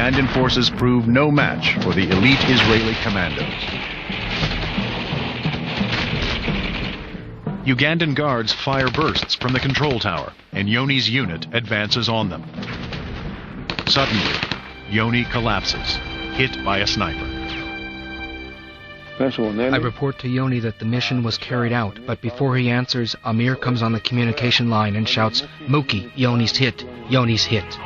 Ugandan forces prove no match for the elite Israeli commandos. Ugandan guards fire bursts from the control tower, and Yoni's unit advances on them. Suddenly, Yoni collapses, hit by a sniper. I report to Yoni that the mission was carried out, but before he answers, Amir comes on the communication line and shouts, "Muki, Yoni's hit, Yoni's hit."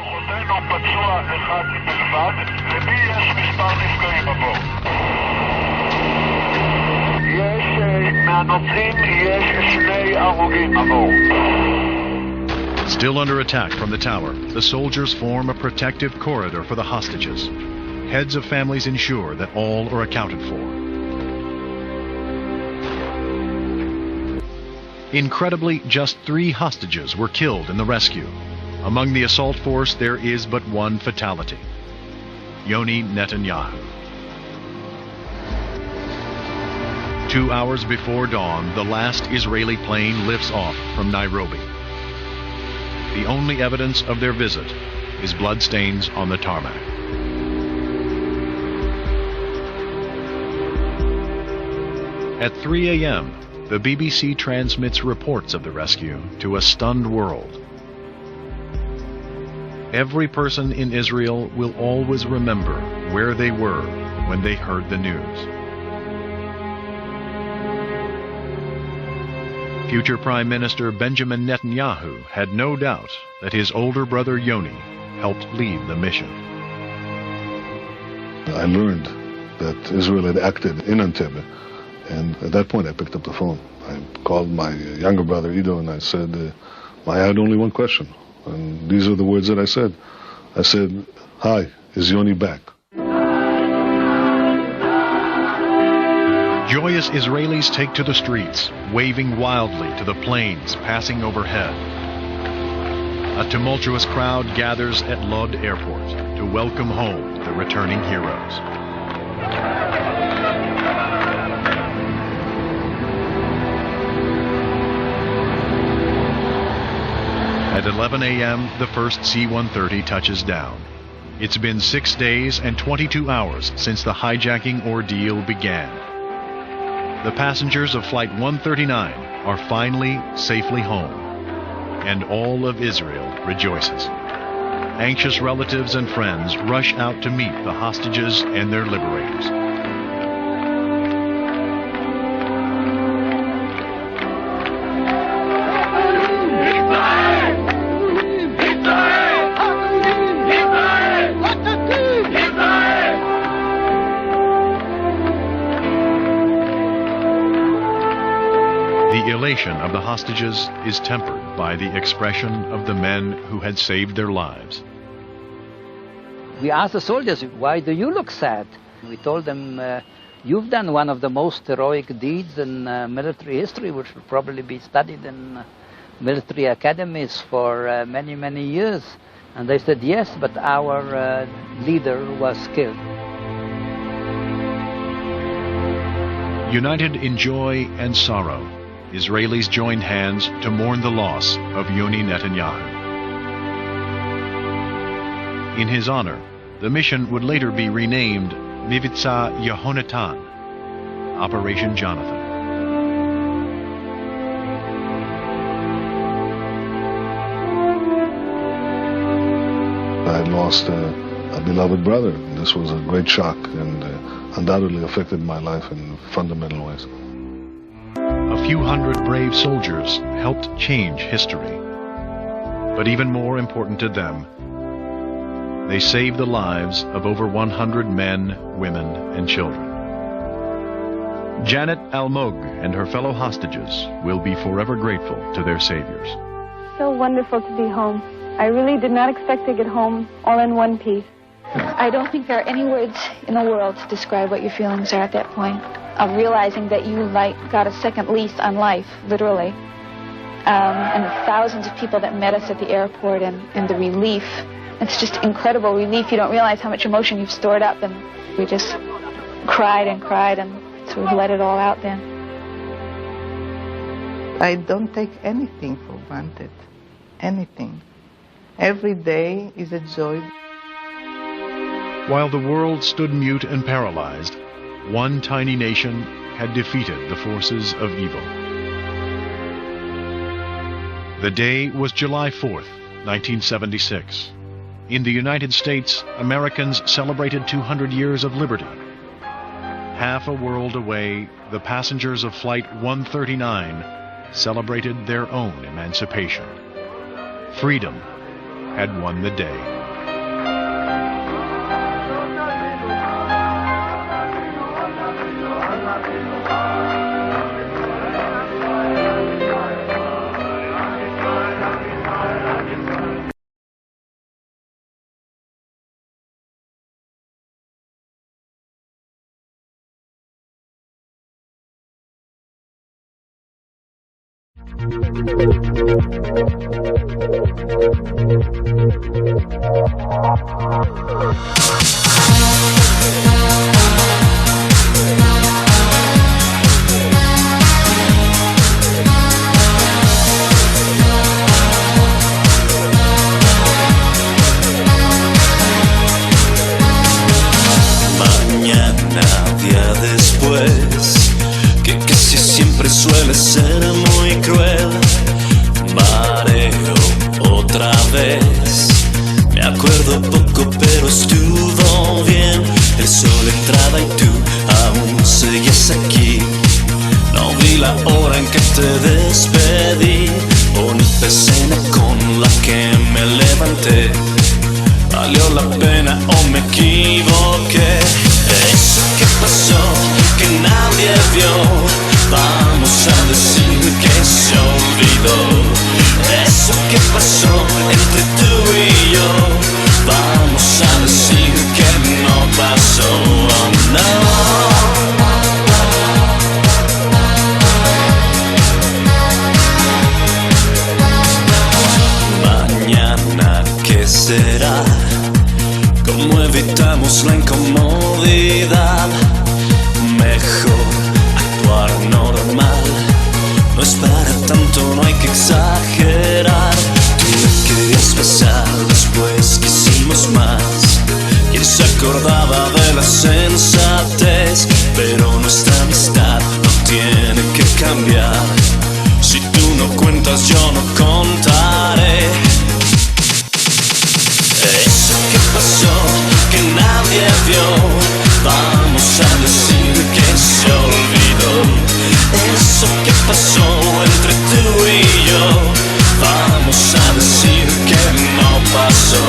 Still under attack from the tower, the soldiers form a protective corridor for the hostages. Heads of families ensure that all are accounted for. Incredibly, just 3 hostages were killed in the rescue. Among the assault force, there is but one fatality: Yoni Netanyahu. 2 hours before dawn, the last Israeli plane lifts off from Nairobi. The only evidence of their visit is bloodstains on the tarmac. At 3 a.m., the BBC transmits reports of the rescue to a stunned world. Every person in Israel will always remember where they were when they heard the news. Future Prime Minister Benjamin Netanyahu had no doubt that his older brother Yoni helped lead the mission. I learned that Israel had acted in Entebbe, and at that point I picked up the phone. I called my younger brother Ido and I said, I had only one question, and these are the words that I said. I said, "Hi, is Yoni back?" Joyous Israelis take to the streets, waving wildly to the planes passing overhead. A tumultuous crowd gathers at Lod Airport to welcome home the returning heroes. At 11 a.m., the first C-130 touches down. It's been 6 days and 22 hours since the hijacking ordeal began. The passengers of Flight 139 are finally safely home, and all of Israel rejoices. Anxious relatives and friends rush out to meet the hostages and their liberators. The elation of the hostages is tempered by the expression of the men who had saved their lives. We asked the soldiers, "Why do you look sad?" We told them, "You've done one of the most heroic deeds in military history, which will probably be studied in military academies for many, many years." And they said, "Yes, but our leader was killed." United in joy and sorrow, Israelis joined hands to mourn the loss of Yoni Netanyahu. In his honor, the mission would later be renamed Mivitza Yonathan, Operation Jonathan. I had lost a beloved brother. This was a great shock and undoubtedly affected my life in fundamental ways. A few hundred brave soldiers helped change history. But even more important to them, they saved the lives of over 100 men, women, and children. Janet Almog and her fellow hostages will be forever grateful to their saviors. So wonderful to be home. I really did not expect to get home all in one piece. I don't think there are any words in the world to describe what your feelings are at that point, of realizing that you got a second lease on life, literally. And the thousands of people that met us at the airport and the relief. It's just incredible relief. You don't realize how much emotion you've stored up, and we just cried and sort of let it all out then. I don't take anything for granted. Anything. Every day is a joy. While the world stood mute and paralyzed, one tiny nation had defeated the forces of evil. The day was July 4th, 1976. In the United States, Americans celebrated 200 years of liberty. Half a world away, the passengers of Flight 139 celebrated their own emancipation. Freedom had won the day. Suele ser muy cruel. Mareo otra vez. Me acuerdo poco pero estuvo bien. El sol entraba y tú aún seguías aquí. No vi la hora en que te despedí. Bonita escena con la que me levanté. ¿Valió la pena o me equivoqué? Eso que pasó que nadie vio. Vamos a decir que se olvidó. Eso que pasó entre tú y yo. Vamos a decir que no pasó. Oh, no. Mañana, ¿qué será? ¿Cómo evitamos la incomodidad? Mejor actuar normal. No es para tanto, no hay que exagerar. Tú me querías besar, después quisimos más. ¿Quién se acordaba de la sensatez? Pero nuestra amistad no tiene que cambiar. Si tú no cuentas, yo no contaré. Eso que pasó, que nadie vio. Vamos a decir que se olvidó. Eso que pasó entre tú y yo. Vamos a decir que no pasó.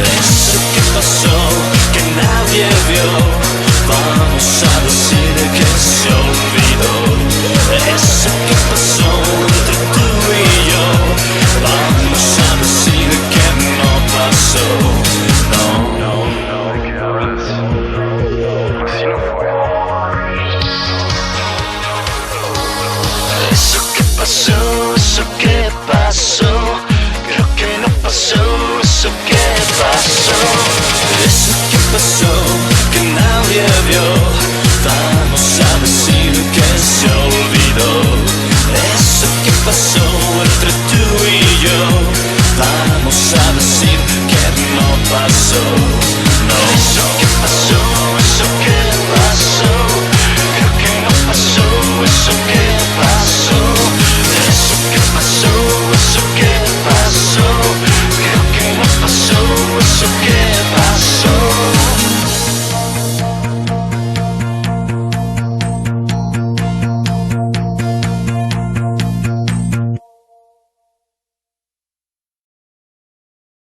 Eso que pasó, que nadie vio. Vamos a decir que se olvidó. Eso que pasó entre tú y yo. Vamos a decir que no pasó. No, no, no. ¿De qué hablas? Así no fue. Eso que pasó, creo que no pasó. Eso que pasó, eso que pasó, que nadie vio. Vamos a decir que se olvidó. Eso que pasó.